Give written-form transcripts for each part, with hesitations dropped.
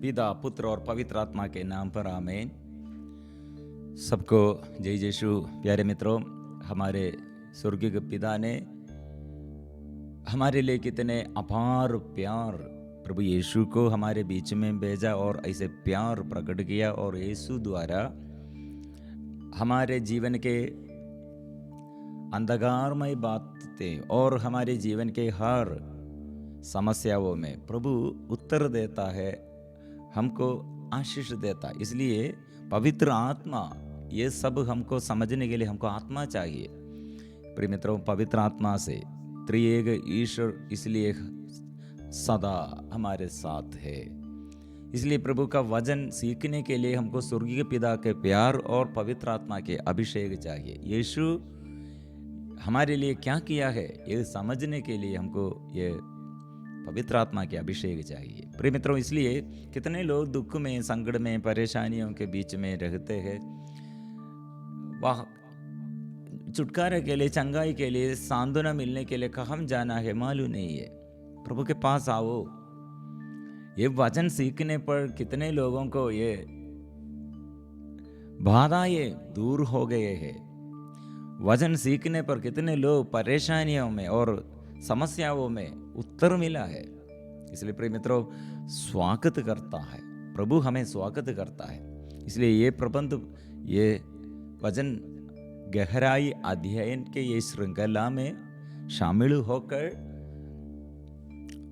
पिता पुत्र और पवित्र आत्मा के नाम पर आमीन। सबको जय यीशु। प्यारे मित्रों, हमारे स्वर्गीय पिता ने हमारे लिए कितने अपार प्यार प्रभु यीशु को हमारे बीच में भेजा और ऐसे प्यार प्रकट किया, और यीशु द्वारा हमारे जीवन के अंधकारमय बातें और हमारे जीवन के हर समस्याओं में प्रभु उत्तर देता है, हमको आशीष देता है। इसलिए पवित्र आत्मा, ये सब हमको समझने के लिए हमको आत्मा चाहिए। प्रिय मित्रों, पवित्र आत्मा से त्रिएक ईश्वर इसलिए सदा हमारे साथ है। इसलिए प्रभु का वचन सीखने के लिए हमको स्वर्गीय पिता के प्यार और पवित्र आत्मा के अभिषेक चाहिए। यीशु हमारे लिए क्या किया है, ये समझने के लिए हमको ये पवित्र आत्मा के अभिषेक चाहिए। प्रिय मित्रों, इसलिए कितने लोग दुख में, संकट में, परेशानियों के बीच में रहते हैं। वह छुटकारे के लिए, चंगाई के लिए, सांत्वना मिलने के लिए कहाँ जाना है मालूम नहीं है। प्रभु के पास आओ। ये वचन सीखने पर कितने लोगों को ये बाधाएं दूर हो गए हैं। वचन सीखने पर कितने लोग परेशानियों में और समस्याओं में उत्तर मिला है। इसलिए प्रिय मित्रों, स्वागत करता है प्रभु, हमें स्वागत करता है। इसलिए ये प्रबंध, ये वचन गहराई अध्ययन के ये श्रृंखला में शामिल होकर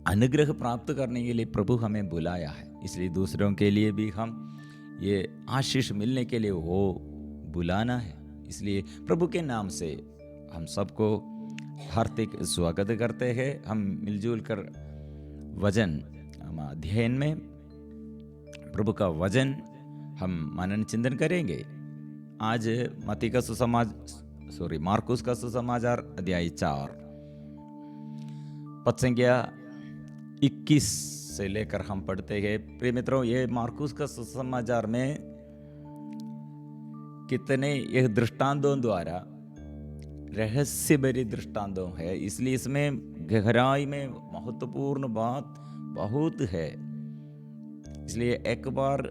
अनुग्रह प्राप्त करने के लिए प्रभु हमें बुलाया है। इसलिए दूसरों के लिए भी हम ये आशीष मिलने के लिए वो बुलाना है। इसलिए प्रभु के नाम से हम सबको हार्दिक स्वागत करते हैं। हम मिलजुल कर वचन हम अध्ययन में प्रभु का वचन हम मनन चिंतन करेंगे। आज मार्कुस का सुसमाचार अध्याय 4 पद संख्या 21 से लेकर हम पढ़ते हैं। प्रिय मित्रों, ये मार्कुस का सुसमाचार में कितने यह दृष्टांतों द्वारा रहस्य भरी दृष्टांतों है। इसलिए इसमें गहराई में महत्वपूर्ण बात बहुत है। इसलिए एक बार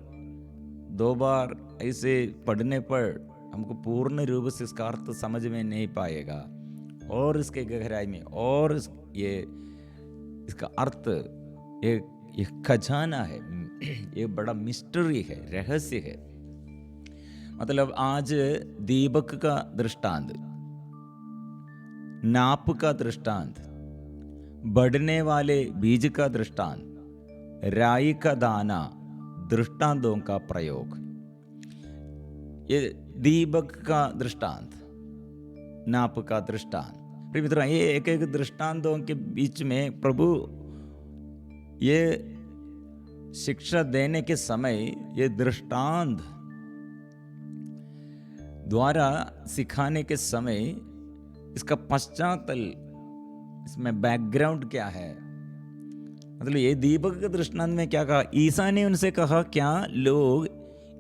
दो बार ऐसे पढ़ने पर हमको पूर्ण रूप से इसका अर्थ समझ में नहीं पाएगा, और इसके गहराई में और ये इसका अर्थ एक खजाना है, ये बड़ा मिस्ट्री है, रहस्य है। मतलब आज दीपक का दृष्टांत, नाप का दृष्टांत, बढ़ने वाले बीज का दृष्टांत, राई का दाना, दृष्टांतों का प्रयोग। ये दीपक का दृष्टांत, नाप का दृष्टांत। प्रिय मित्रों, ये एक एक दृष्टांतों के बीच में प्रभु ये शिक्षा देने के समय ये दृष्टांत द्वारा सिखाने के समय इसका पश्चातल, इसमें बैकग्राउंड क्या है। मतलब ये दीपक के दृष्टांत में क्या कहा, ईसा ने उनसे कहा, क्या लोग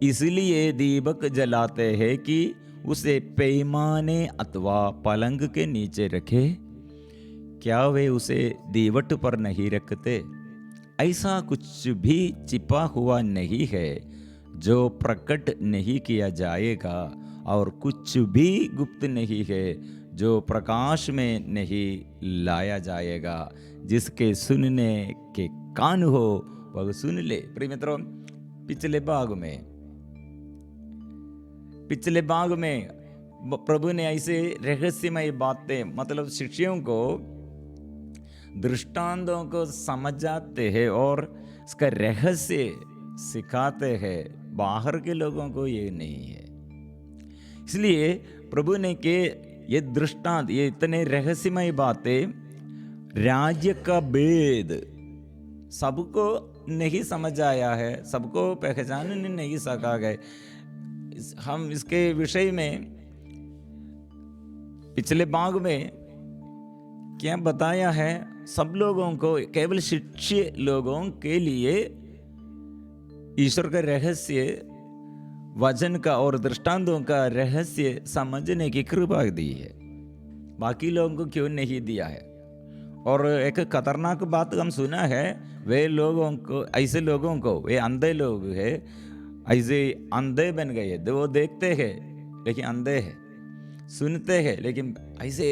इसलिए दीपक जलाते हैं कि उसे पैमाने अथवा पलंग के नीचे रखे? क्या वे उसे दीवट पर नहीं रखते? ऐसा कुछ भी छिपा हुआ नहीं है जो प्रकट नहीं किया जाएगा, और कुछ भी गुप्त नहीं है जो प्रकाश में नहीं लाया जाएगा। जिसके सुनने के कान हो वह सुन ले। प्रिय मित्रों, पिछले भाग में प्रभु ने ऐसे रहस्यमय बातें, मतलब शिष्यों को दृष्टांतों को समझाते हैं और इसका रहस्य सिखाते हैं। बाहर के लोगों को ये नहीं है। इसलिए प्रभु ने के ये दृष्टांत, ये इतने रहस्यमय बातें, राज्य का भेद सबको नहीं समझ आया है, सबको पहचान नहीं सका गए। हम इसके विषय में पिछले भाग में क्या बताया है, सब लोगों को, केवल शिष्य लोगों के लिए ईश्वर का रहस्य, वचन का और दृष्टांतों का रहस्य समझने की कृपा दी है। बाकी लोगों को क्यों नहीं दिया है? और एक खतरनाक बात हम सुना है, वे लोगों को, ऐसे लोगों को, वे अंधे लोग हैं, ऐसे अंधे बन गए, वो देखते हैं लेकिन अंधे हैं, सुनते हैं लेकिन ऐसे।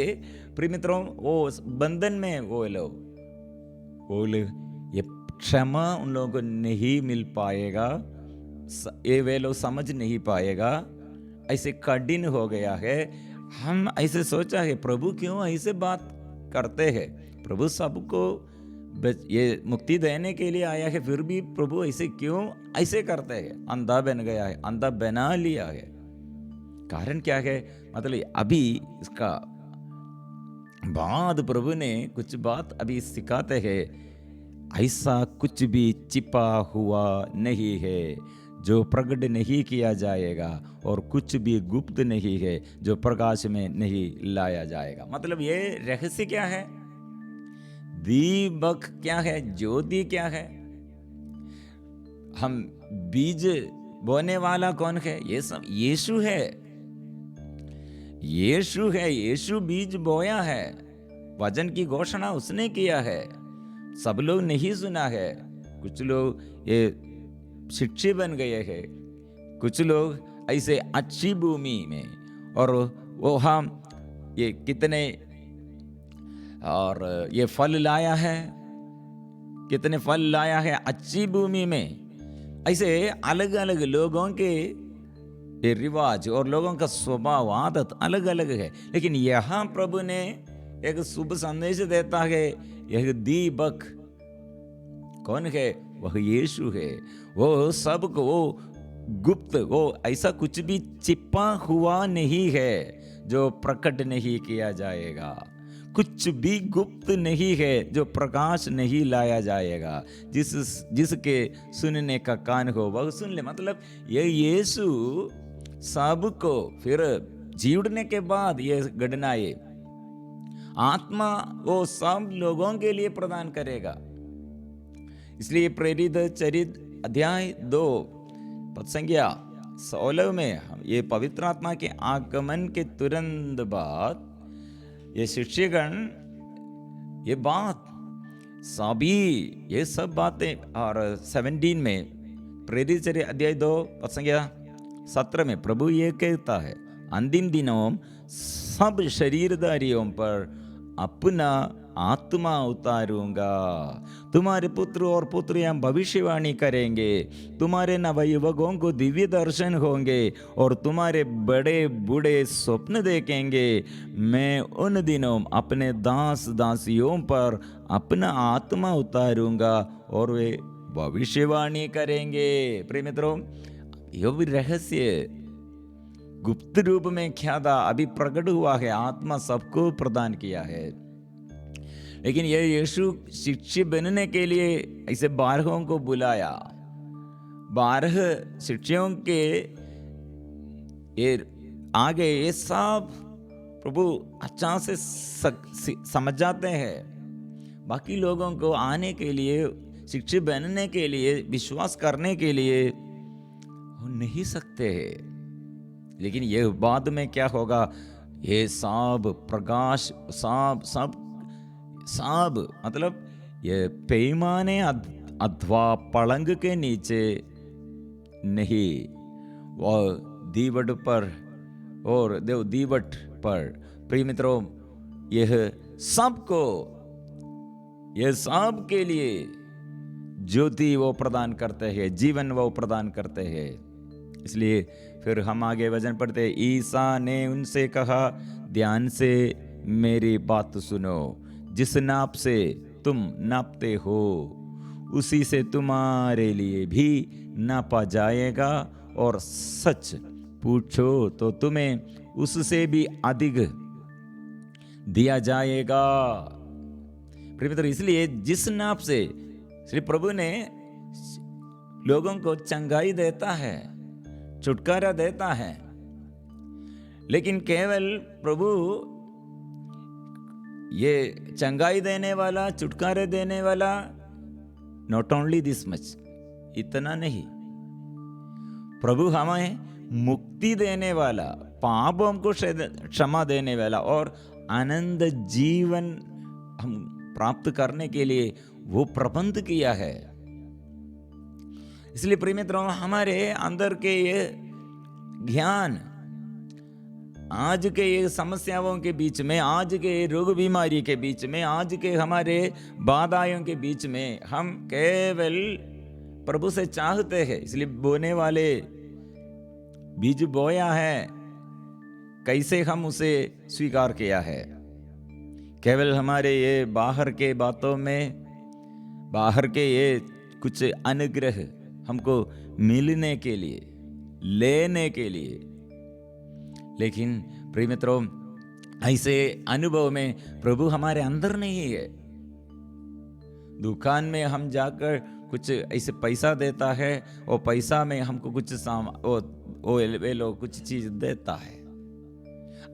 प्रिय मित्रों, वो बंधन में वो लोग ये क्षमा उन लोगों को नहीं मिल पाएगा, ये वे लोग समझ नहीं पाएगा, ऐसे कठिन हो गया है। हम ऐसे सोचा है, प्रभु क्यों ऐसे बात करते हैं? प्रभु सबको ये मुक्ति देने के लिए आया है, फिर भी प्रभु ऐसे क्यों ऐसे करते हैं? अंधा बन गया है, अंधा बना लिया है, कारण क्या है? मतलब अभी इसका बाद प्रभु ने कुछ बात अभी सिखाते हैं, ऐसा कुछ भी छिपा हुआ नहीं है जो प्रकट नहीं किया जाएगा, और कुछ भी गुप्त नहीं है जो प्रकाश में नहीं लाया जाएगा। मतलब ये रहस्य क्या है? दीपक क्या है? ज्योति क्या है? हम बीज बोने वाला कौन है? ये सब यीशु है, यीशु है। यीशु बीज बोया है, वचन की घोषणा उसने किया है। सब लोग नहीं सुना है, कुछ लोग ये शिक्षी बन गए हैं, कुछ लोग ऐसे अच्छी भूमि में, और वो हम ये कितने और ये फल लाया है, कितने फल लाया है अच्छी भूमि में। ऐसे अलग अलग लोगों के ये रिवाज और लोगों का स्वभाव आदत अलग अलग है, लेकिन यहाँ प्रभु ने एक शुभ संदेश देता है। यह दीपक कौन है? वह यीशु है। वो सबको, वो गुप्त, वो ऐसा कुछ भी छिपा हुआ नहीं है जो प्रकट नहीं किया जाएगा, कुछ भी गुप्त नहीं है जो प्रकाश नहीं लाया जाएगा। जिसके सुनने का कान हो वह सुन ले। मतलब ये यीशु सबको, फिर जीवने के बाद ये घटना, ये आत्मा वो सब लोगों के लिए प्रदान करेगा। इसलिए प्रेरित चरित अध्याय 2 पद संख्या 16 में ये पवित्र आत्मा के आगमन के तुरंत बाद ये शिष्यगण ये बात सभी ये सब बातें, और 17 में प्रेरित चरित अध्याय 2 पद संख्या 17 में प्रभु ये कहता है, अंतिम दिनों सब शरीरधारियों पर अपना आत्मा उतारूंगा, तुम्हारे पुत्र और पुत्रियां भविष्यवाणी करेंगे, तुम्हारे नवयुवकों को दिव्य दर्शन होंगे, और तुम्हारे बड़े बूढ़े स्वप्न देखेंगे। मैं उन दिनों अपने दास दासियों पर अपना आत्मा उतारूंगा और वे भविष्यवाणी करेंगे। प्रिय मित्रों, यह भी रहस्य गुप्त रूप में क्या था, अभी प्रकट हुआ है। आत्मा सबको प्रदान किया है, लेकिन यह यीशु शिष्य बनने के लिए ऐसे 12 को बुलाया। 12 शिष्यों के ये आगे ये सब प्रभु अच्छा से समझ जाते हैं। बाकी लोगों को आने के लिए, शिक्षित बनने के लिए, विश्वास करने के लिए वो नहीं सकते हैं। लेकिन ये बाद में क्या होगा? ये सब प्रकाश, सब मतलब ये पैमाने अथवा पलंग के नीचे नहीं, वो दीवट पर और देव दीवट पर। प्रिय मित्रों, यह सबको, यह सब के लिए ज्योति वो प्रदान करते हैं, जीवन वो प्रदान करते हैं। इसलिए फिर हम आगे वचन पढ़ते, ईसा ने उनसे कहा, ध्यान से मेरी बात सुनो, जिस नाप से तुम नापते हो उसी से तुम्हारे लिए भी नापा जाएगा, और सच पूछो तो तुम्हें उससे भी अधिक दिया जाएगा। प्रिय मित्र, इसलिए जिस नाप से श्री प्रभु ने लोगों को चंगाई देता है, छुटकारा देता है, लेकिन केवल प्रभु ये चंगाई देने वाला, छुटकारे देने वाला, नॉट ओनली दिस मच, इतना नहीं। प्रभु हमें मुक्ति देने वाला, पापों को क्षमा देने वाला और आनंद जीवन हम प्राप्त करने के लिए वो प्रबंध किया है। इसलिए प्रिय मित्रों, हमारे अंदर के ये ज्ञान आज के ये समस्याओं के बीच में, आज के रोग बीमारी के बीच में, आज के हमारे बाधाओं के बीच में हम केवल प्रभु से चाहते हैं। इसलिए बोने वाले बीज बोया है, कैसे हम उसे स्वीकार किया है। केवल हमारे ये बाहर के बातों में, बाहर के ये कुछ अनुग्रह हमको मिलने के लिए, लेने के लिए, लेकिन प्रिय मित्रों, ऐसे अनुभव में प्रभु हमारे अंदर नहीं है। दुकान में हम जाकर कुछ ऐसे पैसा देता है, और पैसा में हमको कुछ वे लोग कुछ चीज देता है।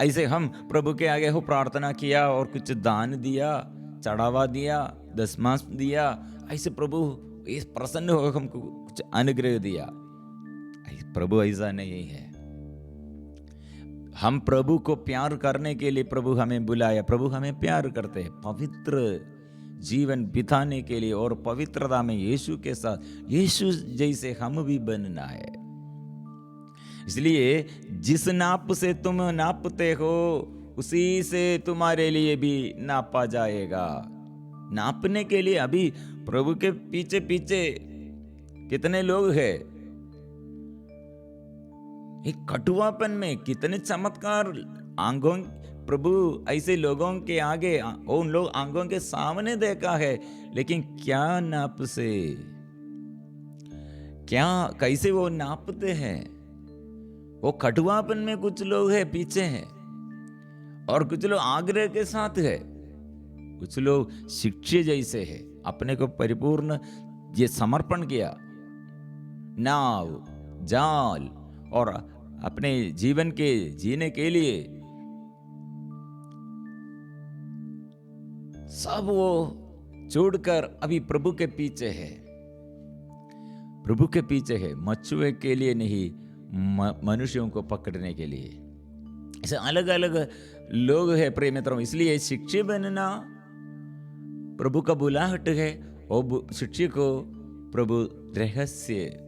ऐसे हम प्रभु के आगे हो प्रार्थना किया और कुछ दान दिया, चढ़ावा दिया, दशमांश दिया, ऐसे प्रभु इस प्रसन्न हो हमको कुछ अनुग्रह दिया। प्रभु ऐसा नहीं है। हम प्रभु को प्यार करने के लिए प्रभु हमें बुलाया, प्रभु हमें प्यार करते हैं पवित्र जीवन बिताने के लिए, और पवित्रता में यीशु के साथ, यीशु जैसे हम भी बनना है। इसलिए जिस नाप से तुम नापते हो उसी से तुम्हारे लिए भी नापा जाएगा। नापने के लिए अभी प्रभु के पीछे पीछे कितने लोग हैं, एक कटुआपन में कितने चमत्कार आंगों, प्रभु ऐसे लोगों के आगे, उन लोग आंगों के सामने देखा है, लेकिन क्या नाप से, क्या कैसे वो नापते हैं। वो कटुआपन में कुछ लोग हैं पीछे हैं, और कुछ लोग आग्रह के साथ है, कुछ लोग शिक्षे जैसे है, अपने को परिपूर्ण ये समर्पण किया, नाव जाल और अपने जीवन के जीने के लिए सब वो छोड़कर अभी प्रभु के पीछे है, प्रभु के पीछे है, मछुए के लिए नहीं, मनुष्यों को पकड़ने के लिए। ऐसे अलग अलग लोग हैं प्रिय मित्रों। इसलिए शिक्षक बनना प्रभु का बुलाहट है, और शिक्षक को प्रभु रहस्य,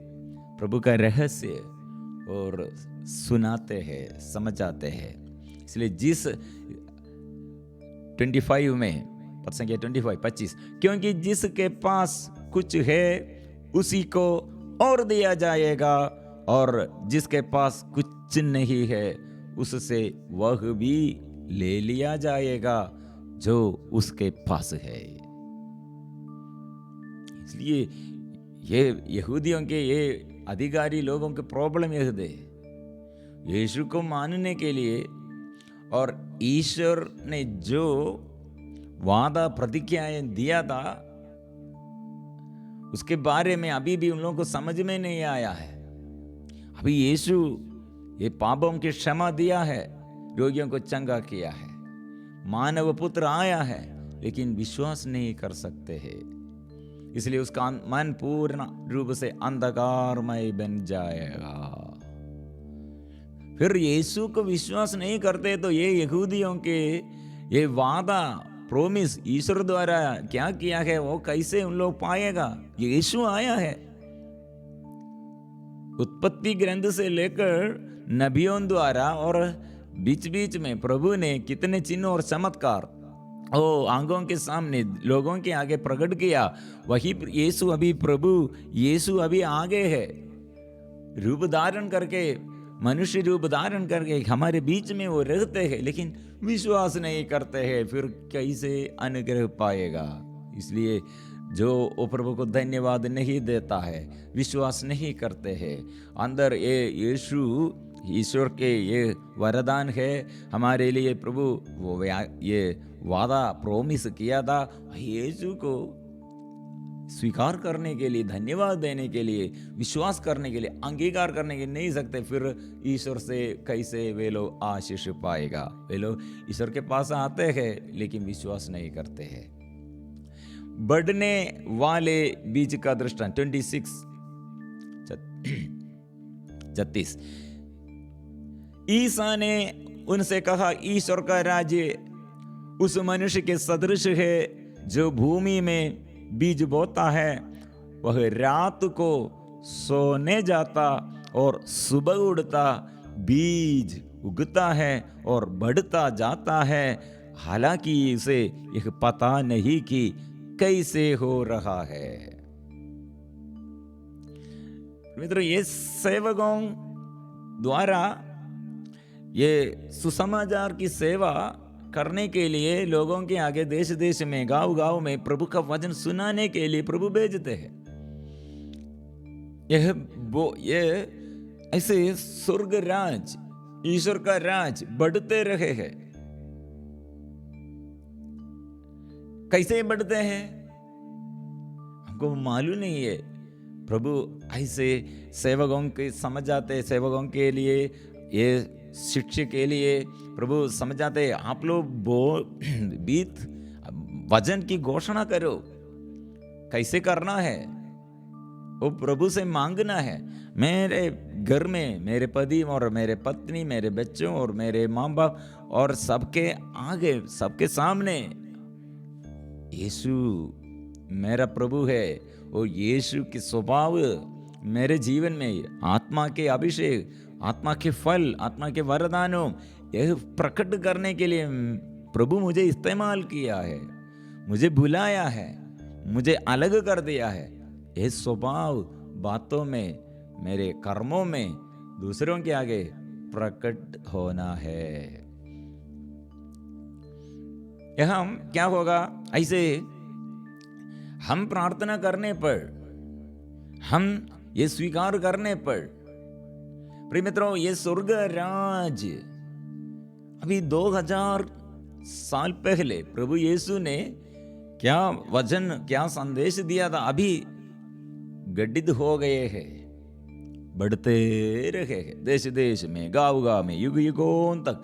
प्रभु का रहस्य और सुनाते हैं, समझाते हैं। इसलिए जिस 25 में, पद संख्या 25, क्योंकि जिसके पास कुछ है उसी को और दिया जाएगा, और जिसके पास कुछ नहीं है उससे वह भी ले लिया जाएगा जो उसके पास है। इसलिए ये यहूदियों के ये अधिकारी लोगों के प्रॉब्लम यह है, यीशु को मानने के लिए और ईश्वर ने जो वादा प्रतिज्ञाएं दिया था उसके बारे में अभी भी उन लोगों को समझ में नहीं आया है। अभी यीशु ये पापों की क्षमा दिया है, रोगियों को चंगा किया है, मानव पुत्र आया है, लेकिन विश्वास नहीं कर सकते हैं। इसलिए उसका मन पूर्ण रूप से अंधकारमय बन जाएगा। फिर यीशु को विश्वास नहीं करते तो ये यहूदियों के ये वादा, प्रोमिस ईश्वर द्वारा क्या किया है वो कैसे उन लोग पाएगा। यीशु आया है, उत्पत्ति ग्रंथ से लेकर नबियों द्वारा और बीच बीच में प्रभु ने कितने चिन्ह और चमत्कार आंखों के सामने लोगों के आगे प्रकट किया। वही यीशु अभी प्रभु यीशु अभी आगे है, रूप धारण करके, मनुष्य रूप धारण करके हमारे बीच में वो रहते हैं, लेकिन विश्वास नहीं करते हैं। फिर कैसे अनुग्रह पाएगा। इसलिए जो वो प्रभु को धन्यवाद नहीं देता है, विश्वास नहीं करते हैं, अंदर ये यीशु ईश्वर के ये वरदान है हमारे लिए, प्रभु वो ये वादा प्रोमिस किया था, यीशु को स्वीकार करने के लिए, धन्यवाद देने के लिए, विश्वास करने के लिए, अंगीकार करने के नहीं सकते। फिर ईश्वर से कैसे वे लोग आशीष पाएगा। वे लोग ईश्वर के पास आते हैं लेकिन विश्वास नहीं करते हैं। बढ़ने वाले बीज का दृष्टांत 36 ईसा ने उनसे कहा, ईश्वर का राज्य उस मनुष्य के सदृश है जो भूमि में बीज बोता है वह रात को सोने जाता और सुबह उड़ता बीज उगता है और बढ़ता जाता है, हालांकि इसे यह पता नहीं कि कैसे हो रहा है। मित्रों, ये सेवकों द्वारा ये सुसमाचार की सेवा करने के लिए लोगों के आगे देश देश में, गांव गांव में प्रभु का वचन सुनाने के लिए प्रभु भेजते हैं। ये ऐसे स्वर्ग राज, ईश्वर का राज बढ़ते रहे हैं। कैसे बढ़ते हैं हमको मालूम नहीं है। प्रभु ऐसे सेवकों के समझाते, सेवकों के लिए, ये शिक्षा के लिए प्रभु समझाते, आप लोग बीत वचन की घोषणा करो, कैसे करना है वो प्रभु से मांगना है। मेरे घर में मेरे पति और मेरे पत्नी, मेरे बच्चों और मेरे माँ बाप और सबके आगे, सबके सामने यीशु मेरा प्रभु है। वो यीशु के स्वभाव मेरे जीवन में, आत्मा के अभिषेक, आत्मा के फल, आत्मा के वरदानों, यह प्रकट करने के लिए प्रभु मुझे इस्तेमाल किया है, मुझे बुलाया है, मुझे अलग कर दिया है। यह स्वभाव बातों में, मेरे कर्मों में दूसरों के आगे प्रकट होना है। यहाँ क्या होगा? ऐसे हम प्रार्थना करने पर, हम ये स्वीकार करने पर, प्रिय मित्रों, ये स्वर्ग राज अभी 2000 साल पहले प्रभु यीशु ने क्या वचन, क्या संदेश दिया था, अभी गठित हो गए हैं, बढ़ते रहे हैं, देश देश में, गांव गांव में, युग युगों तक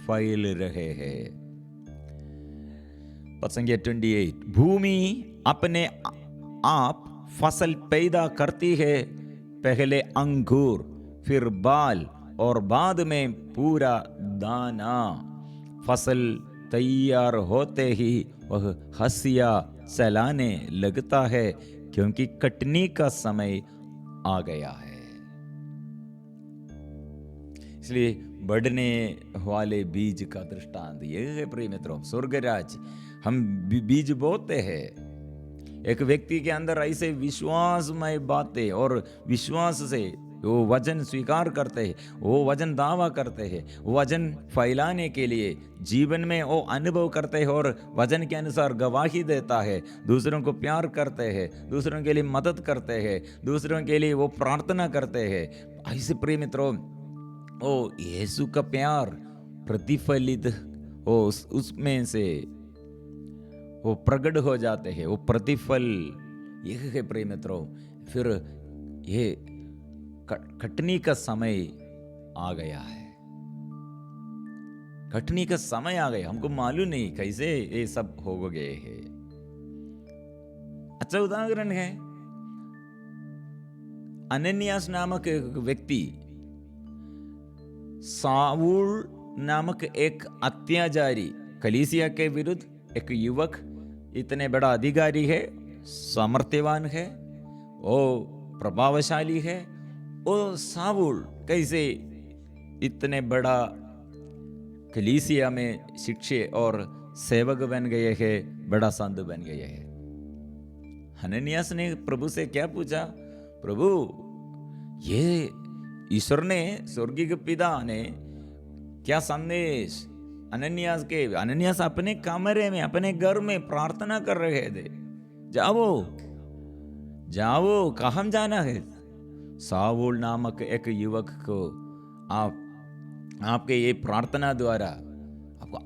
फैल रहे हैं। पद संख्या 28, भूमि अपने आप फसल पैदा करती है, पहले अंकुर, फिर बाल और बाद में पूरा दाना। फसल तैयार होते ही वह हंसिया चलाने लगता है, क्योंकि कटनी का समय आ गया है। इसलिए बढ़ने वाले बीज का दृष्टांत यह है प्रिय मित्रों, स्वर्गराज। हम बीज बोते हैं, एक व्यक्ति के अंदर ऐसे विश्वासमय बातें और विश्वास से वो वचन स्वीकार करते हैं, वो वचन दावा करते हैं, वो वचन फैलाने के लिए जीवन में वो अनुभव करते हैं और वचन के अनुसार गवाही देता है, दूसरों को प्यार करते हैं, दूसरों के लिए मदद करते हैं, दूसरों के लिए वो प्रार्थना करते हैं। ऐसे प्रिय मित्रों, ओ यीशु का प्यार प्रतिफलित हो, उसमें से वो प्रकट हो जाते हैं, वो प्रतिफल यह है प्रिय मित्रों। फिर ये कटनी का समय आ गया है, कटनी का समय आ गया, हमको मालूम नहीं कैसे ये सब हो गए हैं। अच्छा उदाहरण है, अनन्यास नामक एक व्यक्ति, साऊल नामक एक अत्याचारी, कलीसिया के विरुद्ध एक युवक, इतने बड़ा अधिकारी है, सामर्थ्यवान है, वो प्रभावशाली है, वो साऊल कैसे इतने बड़ा कलीसिया में शिक्षक और सेवक बन गए हैं, बड़ा संत बन गए हैं। हनन्यास ने प्रभु से क्या पूछा? प्रभु, ये ईश्वर ने, स्वर्गीय पिता ने क्या संदेश अनन्यास अपने कमरे में, अपने घर में प्रार्थना कर रहे थे, जाओ जाओ, कहाँ जाना है? साऊल नामक एक युवक को आपके ये प्रार्थना द्वारा आपको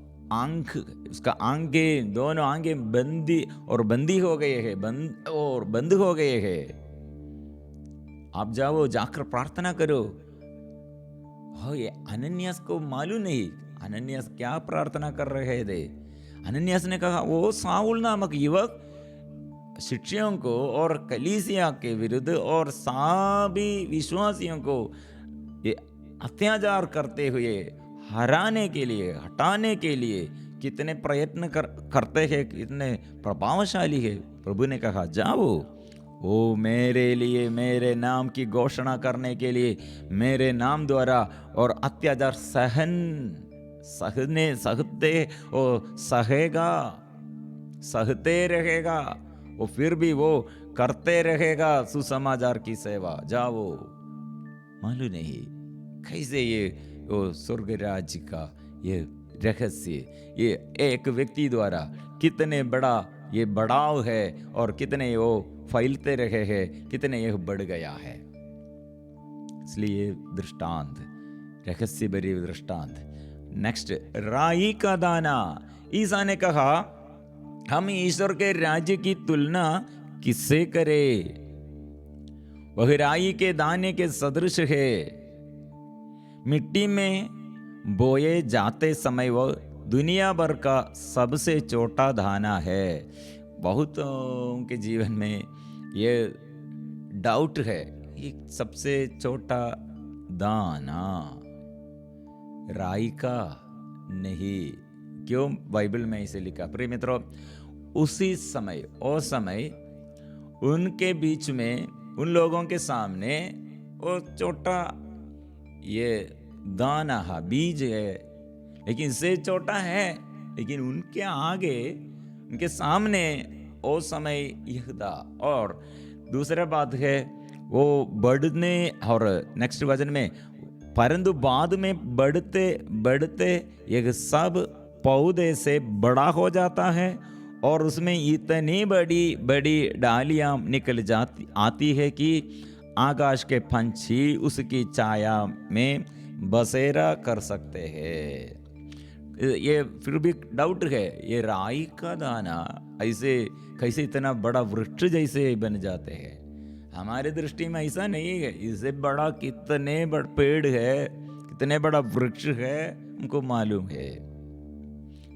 उसका आंखें, दोनों आंखें बंदी हो गए हैं, बंद हो गए हैं। आप जाओ, जाकर प्रार्थना करो। हो, ये अनन्यास को मालूम नहीं अनन्यास क्या प्रार्थना कर रहे थे। अनन्यास ने कहा, वो साऊल नामक युवक शिष्यों को और कलीसिया के विरुद्ध और सभी विश्वासियों को ये अत्याचार करते हुए हराने के लिए, हटाने के लिए कितने प्रयत्न करते हैं, कितने प्रभावशाली है। प्रभु ने कहा जाओ, वो मेरे लिए, मेरे नाम की घोषणा करने के लिए, मेरे नाम द्वारा और अत्याचार सहते वो सहेगा, सहते रहेगा, वो फिर भी वो करते रहेगा सुसमाचार की सेवा। जाओ। मालूम नहीं कैसे ये वो स्वर्ग राज्य का ये रहस्य, ये एक व्यक्ति द्वारा कितने बड़ा ये बढ़ाव है और कितने वो फैलते रहे हैं, कितने यह बढ़ गया है। इसलिए दृष्टांत, रहस्य भरी दृष्टांत। नेक्स्ट, राई का दाना। ईसा ने कहा हम ईश्वर के राज्य की तुलना किससे करें? वह राई के दाने के सदृश है। मिट्टी में बोए जाते समय वह दुनिया भर का सबसे छोटा दाना है। बहुतों के जीवन में ये डाउट है, ये सबसे छोटा दाना राई का नहीं। क्यों बाइबल में इसे लिखा? प्रिय मित्रों, उसी समय और समय उनके बीच में, उन लोगों के सामने वो छोटा ये दाना है, बीज है, लेकिन इससे छोटा है, लेकिन उनके आगे, उनके सामने वो समय यह था। और दूसरा बात है वो बढ़ने, और नेक्स्ट वचन में परंतु बाद में बढ़ते बढ़ते यह सब पौधे से बड़ा हो जाता है और उसमें इतनी बड़ी बड़ी डालियां निकल जाती आती है कि आकाश के पंछी उसकी छाया में बसेरा कर सकते हैं। ये फिर भी डाउट है, ये राई का दाना ऐसे कैसे इतना बड़ा वृक्ष जैसे बन जाते हैं? हमारे दृष्टि में ऐसा नहीं है। इससे बड़ा कितने बड़ा पेड़ है, कितने बड़ा वृक्ष है, हमको मालूम है।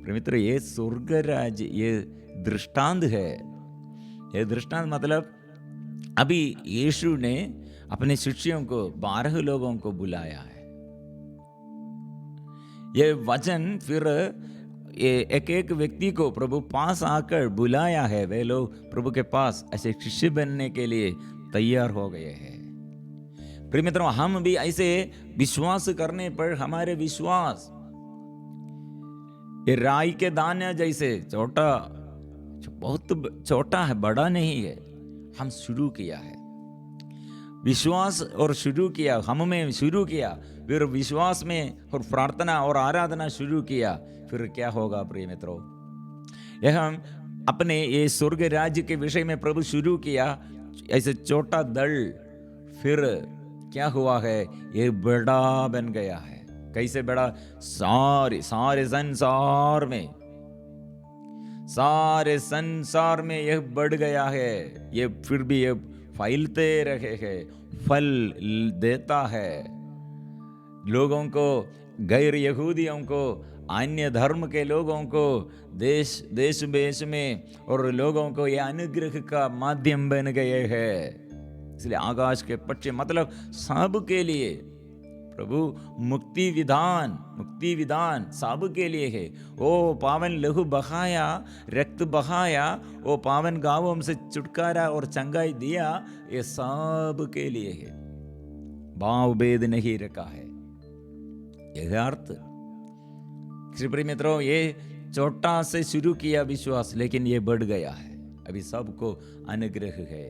मित्र, ये स्वर्ग राज्य ये दृष्टांत है। ये दृष्टांत मतलब अभी यीशु ने अपने शिष्यों को, 12 लोगों को बुलाया है। ये वचन फिर एक एक व्यक्ति को प्रभु पास आकर बुलाया है। वे लोग प्रभु के पास ऐसे शिष्य बनने के लिए तैयार हो गए हैं। प्रिय मित्रों, हम भी ऐसे विश्वास करने पर हमारे विश्वास ये राई के दाने जैसे छोटा, बहुत छोटा है, बड़ा नहीं है। हम शुरू किया है विश्वास और शुरू किया, हम में शुरू किया, फिर विश्वास में और प्रार्थना और आराधना शुरू किया, फिर क्या होगा प्रिय मित्रों? यह हम अपने ये स्वर्ग राज्य के विषय में प्रभु शुरू किया ऐसे छोटा दल, फिर क्या हुआ है? ये बड़ा बन गया है। कैसे बड़ा? सारे संसार में यह बढ़ गया है। ये फिर भी ये फैलते रहे हैं, फल देता है लोगों को, गैर यहूदियों को, अन्य धर्म के लोगों को, देश देश में और लोगों को ये अनुग्रह का माध्यम बन गए हैं। इसलिए आकाश के पक्षी मतलब सब के लिए प्रभु मुक्ति विधान सब के लिए है। वो पावन लहू बहाया, रक्त बहाया, वो पावन गावों से छुटकारा और चंगाई दिया, ये सब के लिए है। भाव भेद नहीं रखा है। यह अर्थ प्रिय मित्रों, ये छोटा से शुरू किया विश्वास, लेकिन ये बढ़ गया है। अभी सबको अनुग्रह है।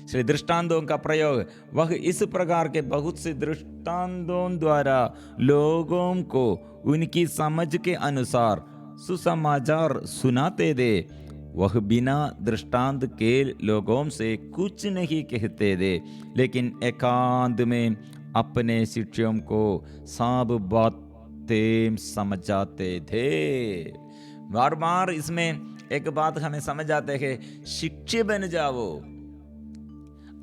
श्री दृष्टांतों का प्रयोग, वह इस प्रकार के बहुत से दृष्टांतों द्वारा लोगों को उनकी समझ के अनुसार सुसमाचार सुनाते दे। वह बिना दृष्टांत के लोगों से कुछ नहीं कहते दे, लेकिन एकांत में अपने शिष्यों को सब बातें समझाते थे। बार बार इसमें एक बात हमें समझ आते है, शिक्षक बन जाओ,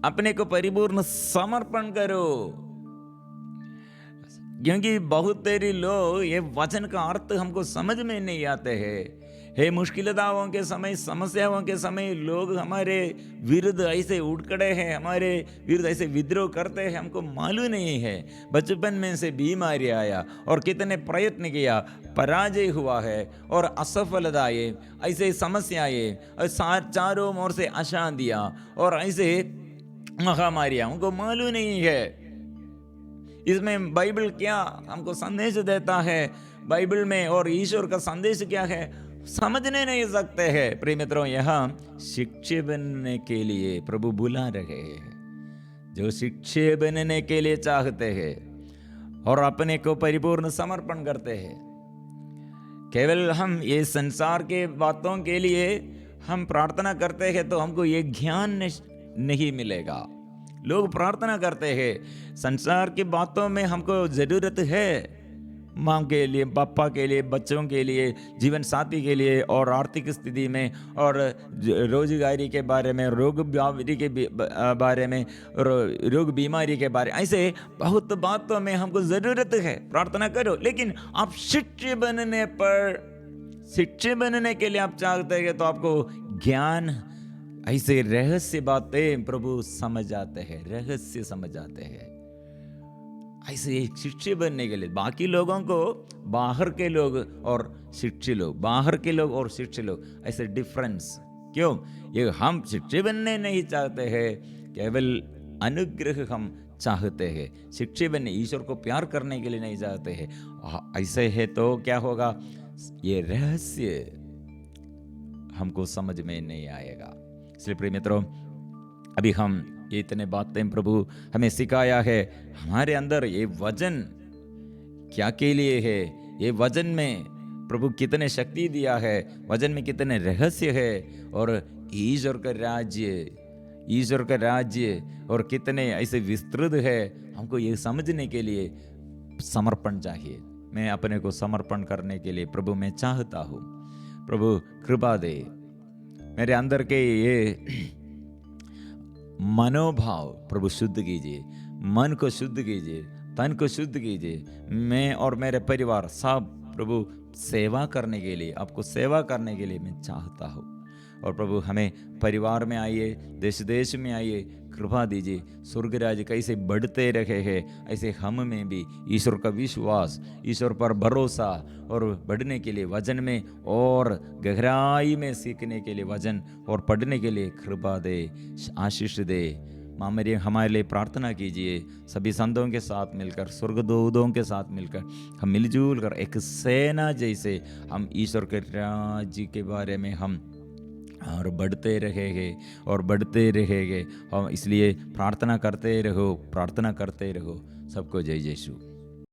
अपने को परिपूर्ण समर्पण करो। क्योंकि बहुत तेरी लोग ये वचन का अर्थ हमको समझ में नहीं आते हैं। हे मुश्किलताओं के समय, समस्याओं के समय लोग हमारे विरुद्ध ऐसे उठ खड़े हैं, हमारे विरुद्ध ऐसे विद्रोह करते हैं, हमको मालूम नहीं है। बचपन में से बीमारी आया और कितने प्रयत्न किया, पराजय हुआ है और असफलता आए, ऐसे समस्याएं और चारों ओर से अशांतियाँ और ऐसे महामारियाँ, हमको मालूम नहीं है। इसमें बाइबल क्या हमको संदेश देता है, बाइबल में और ईश्वर का संदेश क्या है, समझने नहीं सकते हैं। प्रिय मित्रों, यहाँ शिक्षक बनने के लिए प्रभु बुला रहे हैं, जो शिक्षक बनने के लिए चाहते हैं और अपने को परिपूर्ण समर्पण करते हैं। केवल हम ये संसार के बातों के लिए हम प्रार्थना करते हैं तो हमको ये ज्ञान नहीं मिलेगा। लोग प्रार्थना करते हैं, संसार की बातों में हमको ज़रूरत है, माँ के लिए, पापा के लिए, बच्चों के लिए, जीवन साथी के लिए और आर्थिक स्थिति में और रोजगारी के बारे में, रोग बीमारी के बारे में, रोग बीमारी के बारे में, ऐसे बहुत बातों में हमको ज़रूरत है, प्रार्थना करो। लेकिन आप शिक्षक बनने पर, शिक्षक बनने के लिए आप चाहते हैं तो आपको ज्ञान, ऐसे रहस्य बातें प्रभु समझ आते हैं, रहस्य समझ आते हैं। ऐसे एक शिक्षक बनने के लिए बाकी लोगों को, बाहर के लोग और शिक्षित लोग, बाहर के लोग और शिक्षित लोग, ऐसे डिफरेंस क्यों? ये हम शिक्षक बनने नहीं चाहते हैं, केवल अनुग्रह हम चाहते हैं। शिक्षक बनने, ईश्वर को प्यार करने के लिए नहीं चाहते हैं। ऐसे है तो क्या होगा? ये रहस्य हमको समझ में नहीं आएगा। इसलिए प्रिय मित्रों, अभी हम ये इतने बातें प्रभु हमें सिखाया है, हमारे अंदर ये वचन क्या के लिए है, ये वचन में प्रभु कितने शक्ति दिया है, वचन में कितने रहस्य है, और ईश्वर का राज्य और कितने ऐसे विस्तृत है, हमको ये समझने के लिए समर्पण चाहिए। मैं अपने को समर्पण करने के लिए प्रभु मैं चाहता हूँ। प्रभु कृपा दे, मेरे अंदर के ये मनोभाव प्रभु शुद्ध कीजिए, मन को शुद्ध कीजिए, तन को शुद्ध कीजिए। मैं और मेरे परिवार सब प्रभु सेवा करने के लिए, आपको सेवा करने के लिए मैं चाहता हूँ। और प्रभु हमें परिवार में आइए, देश देश में आइए, कृपा दीजिए। स्वर्ग राज्य कैसे बढ़ते रहे हैं, ऐसे हम में भी ईश्वर का विश्वास, ईश्वर पर भरोसा और बढ़ने के लिए वचन में और गहराई में सीखने के लिए वचन और पढ़ने के लिए कृपा दे, आशीष दे। माँ मेरी हमारे लिए प्रार्थना कीजिए। सभी संतों के साथ मिलकर, स्वर्गदूतों के साथ मिलकर, हम मिलजुल कर एक सेना जैसे हम ईश्वर के राज्य के बारे में हम और बढ़ते रहेंगे और बढ़ते रहेंगे। हम इसलिए प्रार्थना करते रहो, प्रार्थना करते रहो। सबको जय यीशु।